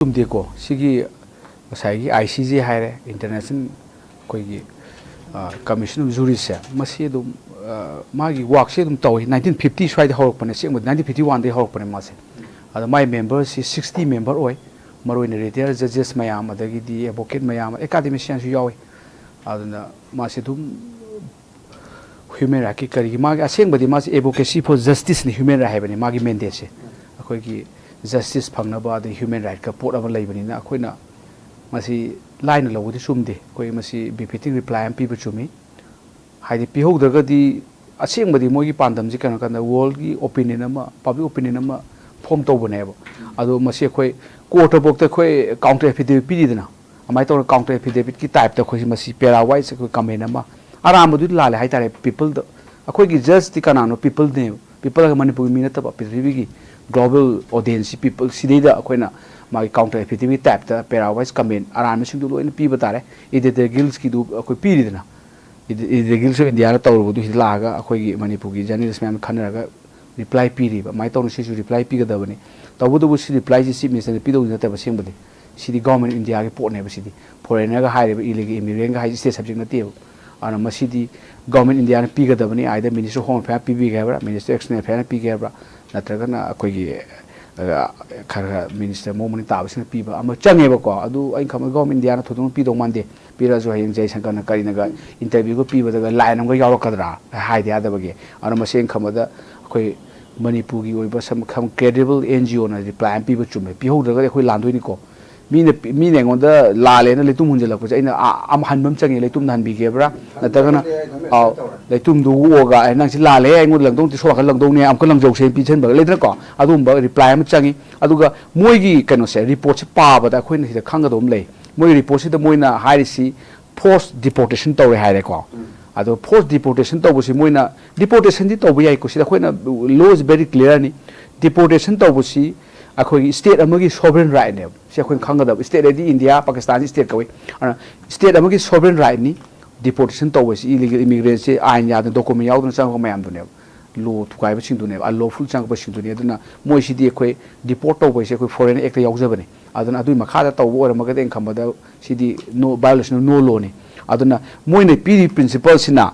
tumdeko sigi masai ICJ haire international koigi commission of juries se masi dum magi work se dum tawi 1950 swai horokpane se 1951 de horokpane mase ada my members is 60 member oi maroina retired judges mayam adagi di advocate mayam academicians yawi aduna masi dum human rights kari magi asengbadi masi advocacy for justice ni human rights habani magi mandate se akoigi justice pangnaba the human right ka pot aba leibani na akoina masi line lawudi sumde koi masi befitting reply am people chumi haidi piho daga di asengbadi mogi pandam ji kana kana world gi opinion ama public opinion ama form to baneba ado masi koi court of bokta koi counter affidavit pi dina amai to counter affidavit ki type ta koi masi para wise koi comment ama aram du lale hai tare people da akoi gi judge ti kana no people ne people ga manipur mi na ta prithvi gi global audience people sidida akoina my counter affidavit type ta para wise comment aran sing du loin pi batare ide the gills ki du akoi pi dina ide gills of india ta ru du hilaga akoi gi manipur gi journalist man khanara reply pi ri ba my town si reply pi ga da bani tabu du si reply si minister pi do na ta ba sing bali si government india ge pot ne ba si foreigner ga haire ba illegal immigrant ga hai state subject na te ana masidi government india na pi ga da bani either minister home affairs pi bi ga bra minister external affairs pi ga bra natragana akoigi khara minister momani tabasina piba ama changeba ko adu ai khama government india na thudung pi dong mande pira jo hayeng jai sankar na kari naga interview go piba daga line ga yaw kadra hai dia da bage ana maseng khama da akoi manipur gi oiba sam kham credible ngo na reply am piba chume pi ho daga akoi landoi ni ko mi ne ngonda lale na letum hunjela ko aina am hanbam changi letum nan bi gebra natagana aw letum du oga ai nang si lale ai ngod langdong ti so ka langdong ne am ko langjau se pi chen ba le ko adum ba reply am changi aduga moi gi kano se report se pa ba da khoi na si da khang ga dom le moi report si da moi na hairi si post deportation tawe haire ko ado post deportation taw si moi na deportation di taw yai ko si da khoi na law is very clear ni deportation taw si akhoi state amagi sovereign right ne se akhoi khangada state edi india pakistan state kawai state amagi sovereign right ni deportation to was illegal immigrant se ain ya the document yaw na sang mayam du ne law thukai ba sing du ne unlawful chang ba sing du ne aduna moi si di akhoi deport to se akhoi foreign act yaw jabane aduna adui makha da taw ora maga den khambada si di no violation no law ne aduna moi ne pi principle sina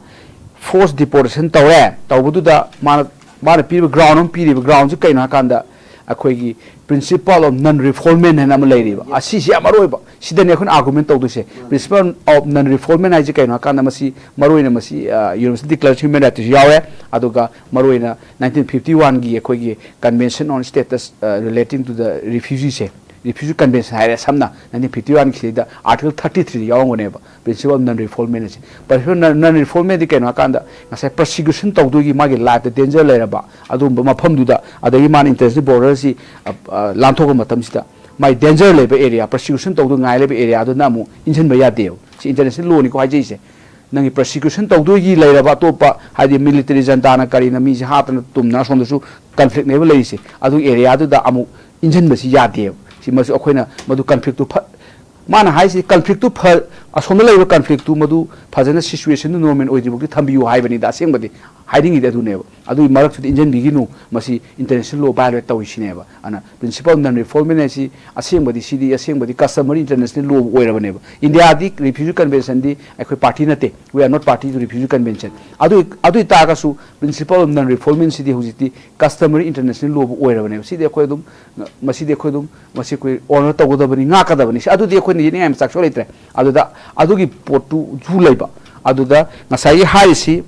forced deportation tawre tawbudu da mana pi ground on pi ground ju kaina kanda akoigi principle of non refoulement hena ma leiriba asi si amaroiba sidane khon argument tawdu se principle of non refoulement ai kaino kana masi maroina masi university declared human rights yawe aduga maroina 1951 gi akoigi convention on status relating to the refugee se refugee convention haire samna 1951 gi da article 33 yawngone ba principle of non refoulement se but non refoulement di kaino kanda ngasai prosecution tawdu gi magi life danger leiraba adum mafam duda adagi man international border si lanthok matam sida my danger level area prosecution tawdu ngai level area adu namu injen ba yade si international law ni ko haji se nangi prosecution tawdu gi leiraba topa hadi military janta na kari na mi si hatna tumna sondu conflict level lei se adu area adu da amu injen ba si yade si masu akoina madu conflict tu mana haisi conflict tu asomna leiro conflict tu madu fajana situation nu normal oidibu ki thambiu haibani da sengbadi hiding it adu ne adu marak su injen biginu masi international law violate tawisine ba ana principle non refoulement si asengbadi cd asengbadi customary international law oirabane ba india di refugee convention di ekoi party nate we are not party to refugee convention adu ta ga su principle of non refoulement cd hujiti customary international law oirabane cd ekoi dum masi koi honor tagodabani nga kadabani adu di ekoi ni am sakso letre adu gi potu ju leiba adu da ngasai haisi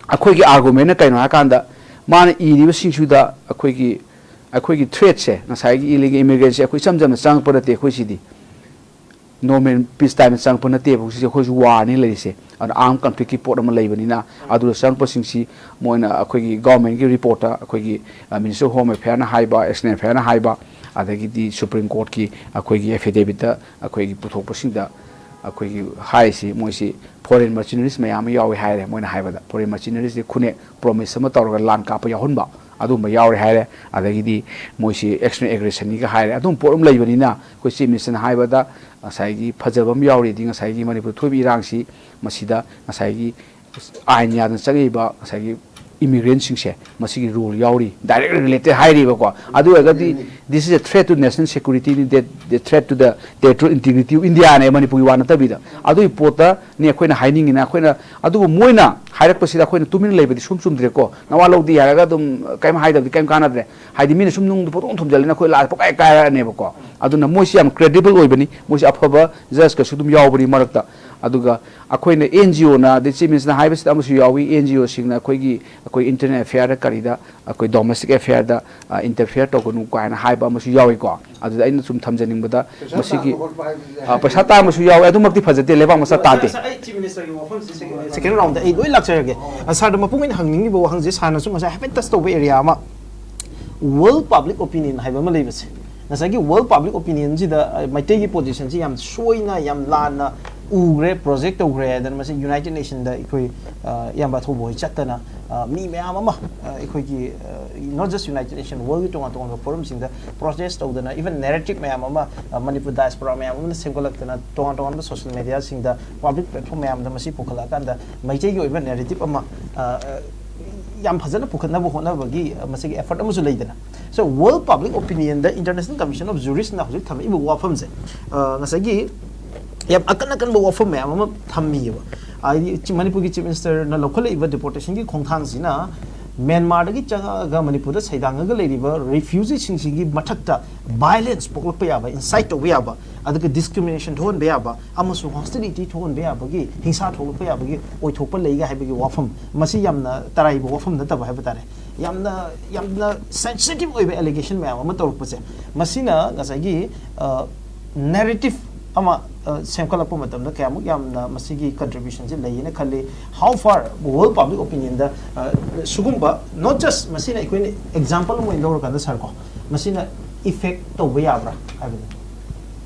akoigi argument na kaino hakanda man iriba singsuda akoigi threat se ngasai gi illegal immigrants akoi samjam sang parate khoi sidi no man peace time sang panate bu si khoi war ni leise an arm conflict ki pot ma leibani na adu sang pasingsi moina akoigi government gi reporter akoigi minister home affairs na haiba external affairs na haiba adagi di supreme court ki akoigi affidavit da akoigi puthok pasingda akoigi haisi moisi foreign mercenaries mayam yawi haire moina haibada foreign mercenaries di khune promise ma tawra lan ka pa yahunba adum ba yawi haire adagi di moisi external aggression ni ga haire adum porum leibani na ko si mission haibada asai gi phajabam yawi di asai gi manipur thobi irangsi masida asai gi ain ya dan changi ba asai gi immigrants masigi rule yauri directly related hairi ba ko adu agadi this is a threat to national security the threat to the territorial integrity of India ne manipuri wana tabida adu pota ni akoina hiding ina akoina adu moina hairak pasida akoina tumin lebedi sum dire ko nawa lodi haraga dum kaim haidab kaim kanadre haidi min sum nung potong thumjalina ko la pokai kai ne ba ko adu na moisi am credible oibani moisi afaba just ka sudum yawbari marakta aduga akoina NGO na the chief minister haibas amusu yawi NGO singna akoigi akoi internal affair karida akoi domestic affair da interfere to gonu kaina haiba amusu yawi ko adu aina sum thamjaning bada masigi paisa ta amusu yawi adu makti phajate leba masa tate chief minister gi wafam second round ai loi lakcharage asar ma pungin hangning bo hangje sana sum masa happen test over area ma world public opinion haiba ma leibase nasagi world public opinion ji da maitei gi position ji yam soina yam lana ugre project ugre dan masi United Nations da ikoi yamba thobo chatana mi mayam ama ikoi gi not just United Nations world to forum sing da protest odana even narrative mayam ama Manipur diaspora mayam ama singolaktana to social media sing da public platform mayam da masi pukhala kan da maitei gi even narrative ama yam phajana pukhatna bo hona bagi masi effort ama su leidana so world public opinion the International Commission of Jurists na hojik thami ibu wafam je ngasagi yam akan wafam me ama thammi ba ai Manipur gi chief minister na local eva deportation gi khongthang sina Myanmar gi chaga ga Manipur da saidang ga leiriba refugee sing gi mathakta violence poklapa ya ba incite to ya ba adga discrimination thon be ya ba amasu hostility thon be ya ba gi hingsa tholpa ya ba gi oi thokpa leiga haiba gi wafam masi yamna tarai ba wafam na ta ba haiba tare yamna sensitive oiba allegation me ama torpa se masina ngasagi narrative ama semkala po matam da kayamuk yamna masigi contribution je layina khalle how far world public opinion da sugumba not just masina ikoi example mo indor kan da sar ko masina effect to be abra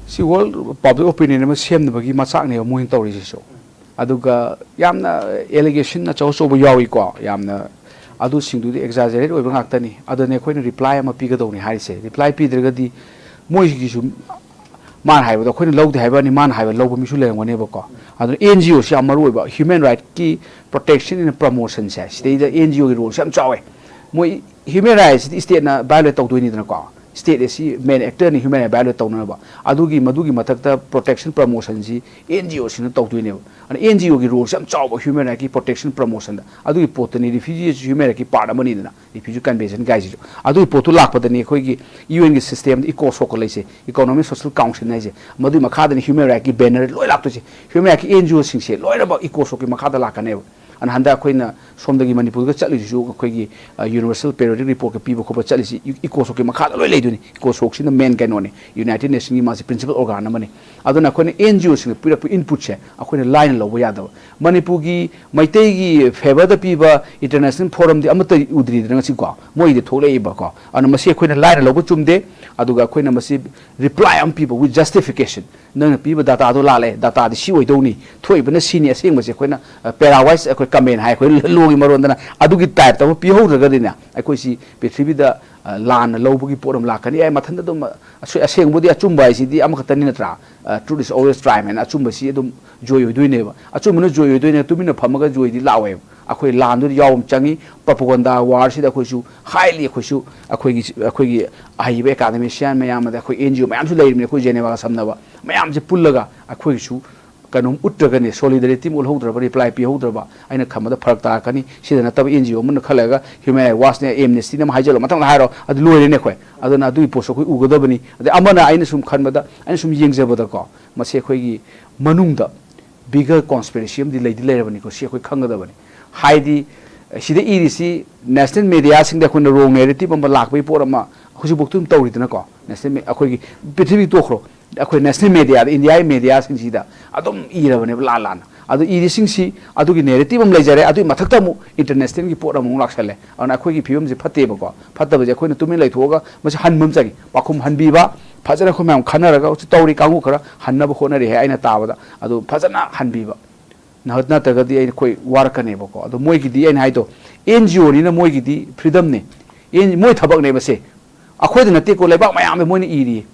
si world public opinion ma sem bagi machak ne mo hin tori so aduga yamna allegation na chaw so bo yawi ko yamna adu singdu di exaggerate oiba ngaktani adone khoina reply ama pigadoni harise reply pidragadi moi gi su man haiba da khoina lawdi haiba ni man haiba lawba misu lengone ba ko adu NGO si amaru oiba human right ki protection and promotion sa state the NGO gi role sam chawe moi human rights state na violate tawdoi ni dana ko state is main actor ni human violate tawna ba adugi madugi mathakta protection promotion ji NGO sin tawdoi ne and NGO gi role sam chaw human right ki protection promotion da adugi potani refugee human right ki part amani dana refugee convention guys adugi potu lakpadani khoi gi UN gi system eco social leise economic social council nai je madu makha da human right ki banner loi lakto je human right ki NGO sing se loi ra ba eco social ki makha da lakane an handa khoina somdagi manipur ga chali ju khoi gi universal periodic report ka pibo khoba chali si eco social ki makha da loi leiduni eco social sin main kanone United Nations gi ma principal organ amani aduna khoina NGO sing pura input se akoina line lo ya da manipur gi maitei gi favor da piba international forum di amata udri da ngasi ko moi de tholei ba ko an masi akoina line lo chumde aduga akoina masi reply am people with justification nang piba data do lale data di si oi doni thoi bana senior sing masi akoina parawise akoi comment hai akoi logi maron dana adugi type ta pi ho daga dina akoi si petribi da lan lobugi poram lakani ai mathanda dum aseng bodi achumba si di amakatani natra truth is always try man achumba si dum joy oidoi ba achumna joy oidoi ne tumina phamaga joy di lawe akhoi lan du yawum changi propaganda war si da khoi su highly khoi su akhoi gi aibe academician mayam da khoi NGO mayam su leirmi khoi Geneva ga samna ba mayam je pullaga akhoi su kanum utragani solidarity mul hodraba reply pi hodraba aina khamada farak ta kani sidana tab NGO mun khalaga human rights watch ne amnesty ne haijalo matang hairo adu loire ne khoi aduna adu poso khoi ugodabani ade amana aina sum khanbada aina sum yengjabada ko mase khoi gi manungda bigger conspiracy am di leidi leirabani ko si khoi khangadabani haidi sida irisi national media sing da khona wrong narrative am lakbai porama husi boktum tawridana ko national akhoi gi prithvi tokhro akhoi national media India media sing sida adum irabane lalana adu iri sing si adu gi narrative am leijare adu mathakta mu international gi poram mu laksale an akhoi gi phibam je phatte ba ko phatta ba je akhoi na tumin lai thoga mase hanmam chagi pakhum hanbi ba phajana khoi mam khanaraga tawri kangu khara hanna ba khona re aina tabada adu phajana hanbi ba na tagadi ai koi warkane ba ko adu moi gi di ai haido NGO ni na moi gi di freedom ne moi thabak ne ba se ꯑꯩꯈꯣꯏꯗ ꯅꯠꯇꯦꯀꯣ ꯂꯩꯕꯥꯛ ꯃꯌꯥꯝꯗ ꯃꯣꯏꯅ ꯏꯔꯤ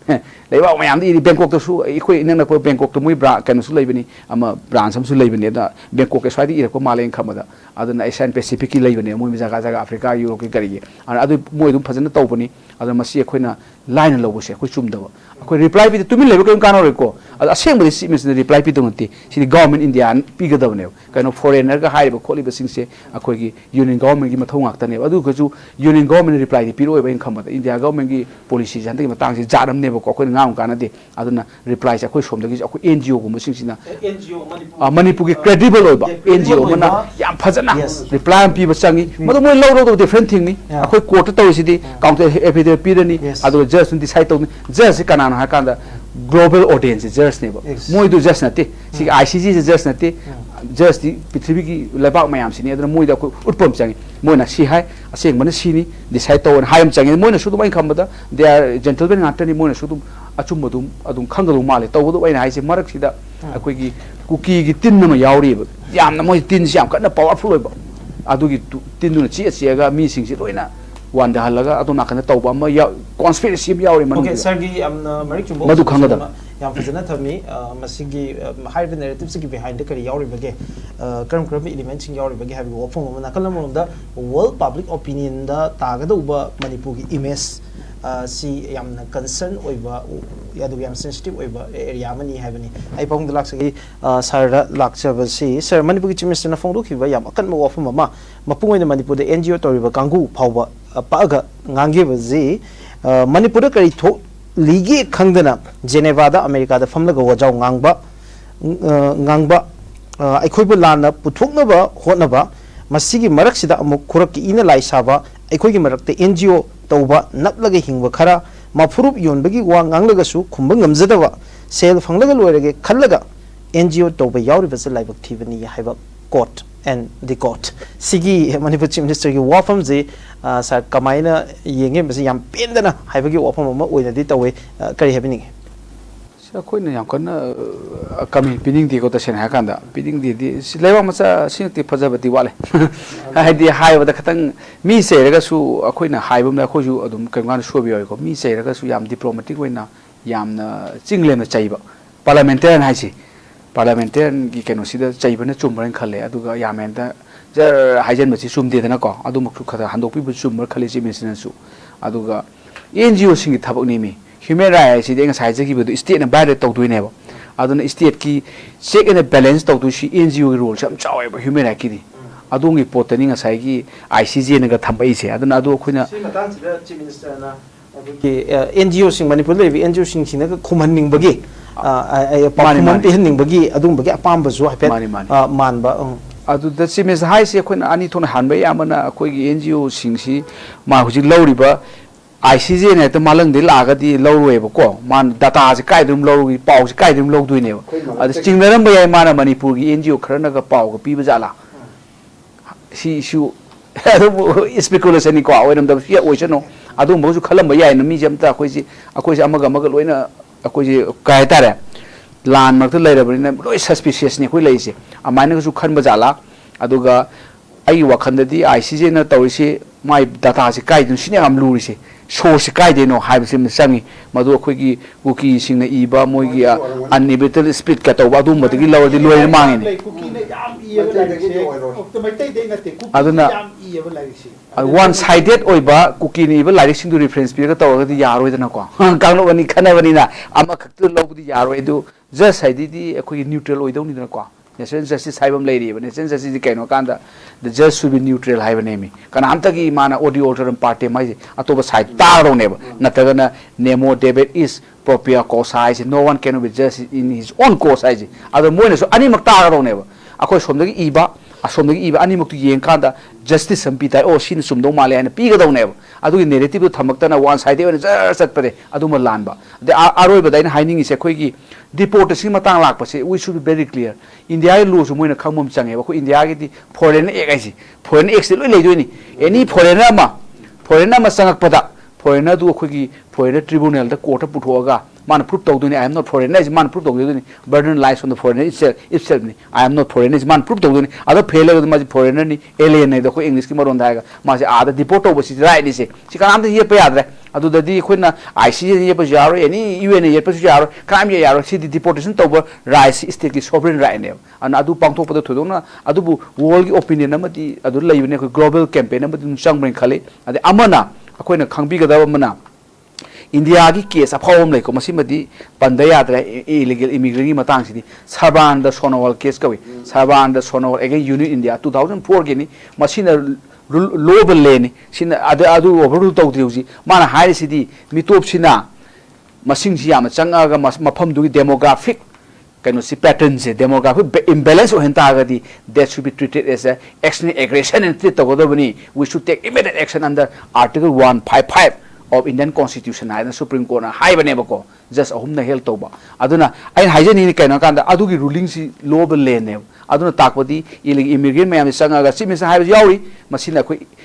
ꯂꯩꯕꯥꯛ ꯃꯌꯥꯝꯗ ꯏꯔꯤ ꯕꯦꯡꯀꯣꯛꯇꯁꯨ ꯑꯩꯈꯣꯏ ꯏꯅꯛ ꯅꯛꯄ ꯕꯦꯡꯀꯣꯛꯇ ꯃꯣꯏ ꯀꯩꯅꯣꯁꯨ ꯂꯩꯕꯅꯤ ꯑꯃ ꯕ꯭ꯔꯥꯟꯁ ꯑꯃꯁꯨ ꯂꯩꯕꯅꯤ ꯑꯗ ꯕꯦꯡꯀꯣꯛꯀꯤ ꯁ꯭ꯋꯥꯏꯗ ꯏꯔꯛꯄ ꯃꯥꯜꯂꯦꯅ ꯈꯟꯕꯗ ꯑꯗꯨꯅ ꯑꯦꯁꯤꯌꯥꯟ ꯄꯦꯁꯤꯐꯤꯛꯀꯤ ꯂꯩꯕꯅꯦ ꯃꯣꯏ ꯖꯒꯥ ꯑꯐ꯭ꯔꯤꯀꯥ ꯌꯨꯔꯣꯞꯀꯤ ꯀꯔꯤꯒꯤ ꯑꯗꯨ ꯃꯣꯏ ꯑꯗꯨꯝ ꯐꯖꯅ ꯇꯧꯕꯅꯤ ꯑꯗꯨꯅ ꯃꯁꯤ ꯑꯩꯈꯣꯏꯅ ꯂꯥꯏꯅ ꯂꯧꯕꯁꯦ ꯑꯩꯈꯣꯏ ꯆꯨꯝꯗꯕ ꯑꯩꯈꯣꯏ ꯔꯤꯄ꯭ꯂꯥꯏ ꯄꯤꯗꯦ ꯇꯨꯃꯤꯟ ꯂꯩꯕ ꯀꯔꯤꯝ ꯀꯥꯟꯅꯔꯣꯏꯀꯣ ꯑꯗꯣ ꯑꯁꯦꯡꯕꯗꯤ ꯆꯤꯞ ꯃꯤꯅꯤꯁꯇꯔꯅ ꯔꯤꯄ꯭ꯂꯥꯏ ꯄꯤꯗꯧ ꯅꯠꯇꯦ ꯁꯤꯗꯤ ꯒꯚꯔꯟꯃꯦꯟ ꯏꯟꯗꯤꯌꯥ ꯄꯤꯒꯗꯕꯅꯦꯕ ꯀꯩꯅꯣ ꯐꯣꯔꯦꯅꯔꯒ ꯍꯥꯏꯔꯤꯕ ꯈꯣꯠꯂꯤꯕꯁꯤꯡꯁꯦ ꯑꯩꯈꯣꯏꯒꯤ ꯌꯨꯅꯤꯌꯟ ꯒꯚꯔꯟꯃꯦꯟꯒꯤ ꯃꯊꯧ ꯉꯥꯛꯇꯅꯦꯕ ꯑꯗꯨꯒꯁꯨ ꯌꯨꯅꯤꯌꯟ ꯒꯚꯔꯟꯃꯦꯟꯅ ꯔꯤꯄ꯭ꯂꯥꯏꯗꯤ ꯄꯤꯔꯛꯑꯣꯏꯕ ꯑꯩꯅ ꯈꯟꯕꯗ ꯏꯟꯗꯤꯌꯥ ꯒꯚꯔꯟꯃꯦꯟꯒꯤ ꯄꯣꯂꯤꯁꯤꯁꯦ ꯍꯟꯗꯛꯀꯤ ꯃꯇꯥꯡꯁꯦ ꯖꯥꯠ ꯑꯃꯅꯦꯕꯀꯣ ꯑꯩꯈꯣꯏꯅ ꯉꯥꯡꯕ ꯀꯥꯟꯅꯗꯦ ꯑꯗꯨꯅ ꯔꯤꯄ꯭ꯂꯥꯏꯁꯦ ꯑꯩꯈꯣꯏ ꯁꯣꯝꯗꯒꯤꯁꯨ ꯑꯩꯈꯣꯏ ꯑꯦꯟ ꯖꯤ ꯑꯣꯒꯨꯝꯕꯁꯤꯡꯁꯤꯅ ꯃꯅꯤꯄꯨꯔꯒꯤ ꯀ꯭ꯔꯦꯗꯤꯕꯜ ꯑꯣꯏꯕ ꯑꯦꯟ ꯖꯤ ꯑꯣ ꯑꯃꯅ ꯌꯥꯝ ꯐꯖꯅ ꯔꯤꯄ꯭ꯂꯥꯏ ꯑꯃ ꯄꯤꯕ ꯆꯪꯉꯤ ꯃꯗꯨ ꯃꯣꯏ ꯂꯧꯗꯧꯕ ꯗꯤꯐ꯭ꯔꯦꯟ ꯊꯤꯡꯅꯤ ꯑꯩꯈꯣꯏ ꯀꯣꯔꯠꯇ ꯇꯧꯔꯤꯁꯤꯗꯤ ꯀꯥꯎꯟꯇꯔ ꯑꯦꯐꯤꯗꯦꯚꯤꯠ ꯄꯤꯔꯅꯤ ꯑꯗꯨꯒ ꯖꯁꯅ ꯗꯤꯁꯥꯏꯠ ꯇꯧꯅꯤ ꯖꯁꯁꯤ ꯀꯅꯥꯅꯣ ꯍꯥꯏ ꯀꯥꯟꯗ ग्लोबल ऑडियंस जज ने मोइदु जज नते सी आईसीजी जज नते जज दी पृथ्वी की लेबाक मयाम सिनी अदना मोइदा को उत्पम चंगे मोइना सी हाय असेंग मन सिनी डिसाइड तौन हायम चंगे मोइना सुदु बाइन खमबदा दे आर जेंटलमैन नाटनी मोइना सुदु अचुमदुम अदुम खंगदु माले तौबदु बाइन हाइसे मरक सिदा अखोई की कुकी की तिन नमा यावरी यामना मोइ तिन से याम कन्ना पावरफुल ओइबा अदुगी तिनुना ची चियागा मी सिंग सि लोइना वन हल्लगा अदु नाकन तौबा अमा या कॉन्स्पिरेसी यावरी मन ओके सर गी मरिक चुंबो मदु खंगदा याम फजना थमी मसिगी हाइब नैरेटिव सिगी बिहाइंड द करी यावरी बगे करम करम एलिमेंट सिंग यावरी बगे हाबि वफम मना कलम दा वर्ल्ड पब्लिक ओपिनियन दा तागदौबा मणिपुर की इमेज सी यामना कंसर्न ओइबा यादु याम सेंसिटिव ओइबा एरिया मनी हाबनि आई पौंग द लाक्सगी सर लाक्चबसी सर मणिपुर की चीफ मिनिस्टर ना फोंदोखिबा याम अकन वफम मा मपुंगोइना मणिपुर द एनजीओ तोरिबा कांगु फावबा पागा ngangebji manipur kari tho ligi khangdana geneva da america da famlaga wajau ngangba aikhoibu lana puthokna ba hotna ba masigi marak sida amuk khurak ki ina lai saba aikhoigi marak te ngo tauba naplaga hingba khara mafurup yonbagi wa nganglaga su khumba ngamjada ba sel phanglaga loirage khallaga ngo tauba yauriba se laibak thibani haiba court and the court sigi manipur chief minister ki wafam je sir kamaina yenge basi yam pendana haibagi wafam ma oina di tawe kari habini sa koina yam kana kami pining di ko ta sen ha kanda pining di lewa macha singti phajabati wale haidi haiba da khatang mi se raga su akoina haibum na khoju adum kangan sobi yoi ko mi se raga su yam diplomatic oina yamna chinglem na chaiba parliamentarian haisi parliamentarian की कनो सिदा चैबना चुमरन खले अदुगा यामेंदा जर Huygens मछि चुमदेदना को अदु मखु खदा हंदोपि बु चुमर खले जि मिसनसु अदुगा एनजीओ सिंग थाबक निमी ह्यूमन राइट्स सिदे nga साइज की बदु स्टेट ना बायरे तौदुइनेबो अदुना स्टेट की चेक एंड बैलेंस तौदु सी एनजीओ की रोल सम चावेबो ह्यूमन राइट की अदुंगी पोतनी nga sai की आईसीजे नगा थंबै से अदुना अदु खोइना सी मतान सिदा चीफ मिनिस्टर ना की एनजीओ सिंग मणिपुर लेबी एनजीओ सिंग सिना खुमहनिंग बगी पामन पिहनिंग बगी अदुम बगी अपाम बजु हाइपे मानबा अदु द सिमेस हाई से खोइना अनि थोन हानबा यामना खोइगी एनजीओ सिंगसी मा हुजि लौरिबा आईसीजे ने त मालंग दे लागदी लौरोएबो को मान डाटा से काइदुम लौरुगी पाउ से काइदुम लौदुइनेबो अदु चिंगनरम बयाय माना मणिपुर की एनजीओ खरनगा पाउ ग पीबा जाला सी इशू अदु स्पेकुलेशन नि को ओइरम द फिया ओइसनो अदु मगु खलम बयाय न मी जमता अखोइसे अमगा लोइना अखोइसे काय तारे लान मरत लेरबनिना लोइ सस्पिशियस नि खोइ लैसे अमाइना गसु खन बजाला अदुगा आई वखंददी आईसीजे न तौरिसे माइ डाटा से काइदुन सिने हम लुरिसे सोर्स काइदेनो हाइबसे संगी मदु अखोइगी कुकी सिंगना इबा मोइगी अनलिमिटेड स्पीड का तौबा दु मदगी लवरदी लोइ मांगिने अदुना वन साइडेड ओइबा कुकी नि इबा लाइरिक सिंदु रेफरेंस पिरगा तौरगदी यारोइदना को कांगलो बनी खनाबनिना अमा खक्तु लौबदी यारोइदु जस्ट साइडदी अखोइगी न्यूट्रल ओइदौनिदना को नेशनल जस्टिस हाइबम लेरिबा नेशनल जस्टिस कैनो कांदा द जज शुड बी न्यूट्रल हाइब नेमी कनामतगी माना ऑडियो ऑर्डर पार्टी माइ अतोबा साइड तारोनेबा नतगना नेमो डेविड इज प्रोपियर कोस हाइज no one can be judge in his own cause हाइज अदो मोइनसु अनिमक तारोनेबा अखोइ सोमदगी इबा असोमदगी इबा अनिमक यें कांदा जस्टिस संपिता ओ सिन सुमदो माले आने पीगदौनेबा अदुगी नेरेटिव थमक्तना वन साइड ओने जर चटपदे अदुमा लानबा दे आरोइबदाइन हाइनिंग से खोइगी डिपोर्टेशन मतंग लापसे we should be very clear India law सु मोइना खंगमम चंगे को इंडिया की फॉरेन एक आइसी फॉरेन एक से लोइ लेदोइनी एनी फॉरेनर मा चंगकपदा फॉरेनर दु खोइगी फॉरेनर ट्रिब्यूनल द कोर्ट पुथोगा मान प्रूफ तौदोनी आई एम नॉट फॉरेनर मान प्रूफ तौदोनी burden lies on the foreigner itself नि आई एम नॉट फॉरेनर मान प्रूफ तौदोनी अदो फेल मा फॉरेनर नि एलियन ने दो इंग्लिश की मरोन दागा मा से आदा डिपोर्ट तौबसी राइट नि से सिकाम द ये पे याद रे ꯑꯗꯨꯗꯗꯤ ꯑꯩꯈꯣꯏꯅ ICJ ꯌꯦꯠꯄꯁꯨ ꯌꯥꯔꯣꯏ ꯑꯦꯅꯤ UN ꯌꯦꯠꯄꯁꯨ ꯌꯥꯔꯣꯏ ꯀ꯭ꯔꯥꯏꯝ ꯌꯥꯔꯣꯏ ꯁꯤꯗꯤ ꯗꯤꯄꯣꯔꯇꯦꯁꯟ ꯇꯧꯕ ꯔꯥꯏꯠꯁꯤ ꯁ꯭ꯇꯦꯠꯀꯤ ꯁꯣꯚꯔꯦꯟ ꯔꯥꯏꯠꯅꯦꯕ ꯑꯗꯨꯅ ꯑꯗꯨ ꯄꯥꯡꯊꯣꯛꯄꯗ ꯊꯣꯏꯗꯣꯛꯅ ꯑꯗꯨꯕꯨ ꯋꯥꯔꯜꯒꯤ ꯑꯣꯄꯤꯅꯤꯌꯟ ꯑꯃꯗꯤ ꯑꯗꯨ ꯂꯩꯕꯅꯦ ꯑꯩꯈꯣꯏ ꯒ꯭ꯂꯣꯕꯦꯜ ꯀꯦꯝꯄꯦꯟ ꯑꯃꯗꯤ ꯑꯗꯨꯝ ꯆꯪꯕ꯭ꯔꯅ ꯈꯜꯂꯤ ꯑꯗꯩ ꯑꯃꯅ ꯑꯩꯈꯣꯏꯅ ꯈꯪꯕꯤꯒꯗꯕ ꯑꯃꯅ इंडिया की केस अफाव लेको पंद याद्रे इलीगल इमिग्रेंट की सर्बानंद सोनोवाल केस कवि Sarbananda Sonowal again unit India 2004 की लोबल लेनी ओवररूल तौद्री माना हाईसी मिटोपसीना चंगा मफम डेमोग्राफिक कहीं पैटर्न से डेमोग्राफिक इम्बेलेंस होती that should be treated as action aggression and treat तौदबनी we should take immediate action under article 155 of Indian Constitution हाइना Supreme Court ना हाइबनेबको जस्ट अहुमना हेल्प तौबा अदुना आइन हाइजनी कैनो कांदा अदुगी रूलिंग सी लोबल लेने अदुना ताकपदी इमिग्रेंट मैम संगागा सिमिस हाइब याउरी मसिना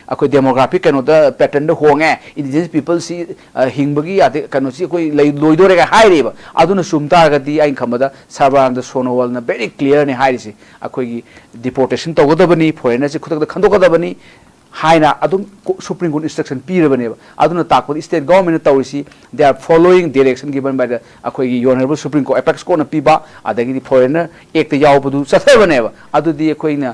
अखोई डेमोग्राफिक कैनो द पैटर्न द होंगे इंडिजिनस पीपल सी हिंगबगी आते कैनो सी कोई लोइदोरेगा हाइरेबा अदुना सुमतागदी आइन खमदा सर्बानंद सोनोवाल ना वेरी क्लियर ने हाइरिसी अखोई डिपोर्टेशन तौगदबनी फॉरेनर से खुदक खंदोगदबनी हाइना अदुम सुप्रीम कोर्ट इंस्ट्रक्शन पीरबनेबा अदुना ताकपद स्टेट गवर्नमेंट तौरिसी they are following direction given by the अखोई honourable supreme court apex court न पीबा अदगी फॉरेनर एक्ट यावबदु चथबनेबा अदुदी अखोइना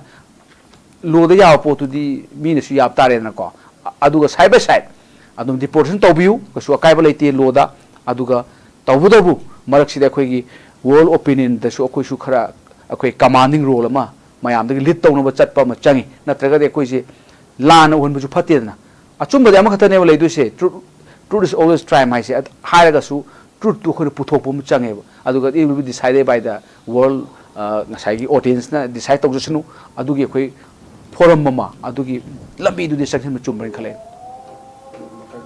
लो द याव पोतुदी मीनसु याब तारेना को अदुगा साइड बाय साइड अदुम डिपोर्टेशन तौबियु कसु अकाइबा लेते लोदा अदुगा तौबदबु मरकसिदा अखोइगी वर्ल्ड ओपिनियन दसु अखोइसु खरा अखोइ कमांडिंग रोल अमा मयामदगी लीड तौनबा चटपा म चंगी नत्रगदे अखोइसे लान उहनबसु फतेदना अचुंबदे अमखतनेबा लेदुसे ट्रूथ इज ऑलवेज ट्राइम हाइसे हायरगसु ट्रूथ तो खन पुथोकपम चंगेबा अदुगा it will be decided by the world ngसाइगी ऑडियंस ना डिसाइड तौजसनु अदुगी अखोइ फोरम ममा अदुगी लंबी दुदि सेक्शन में चुमबन खले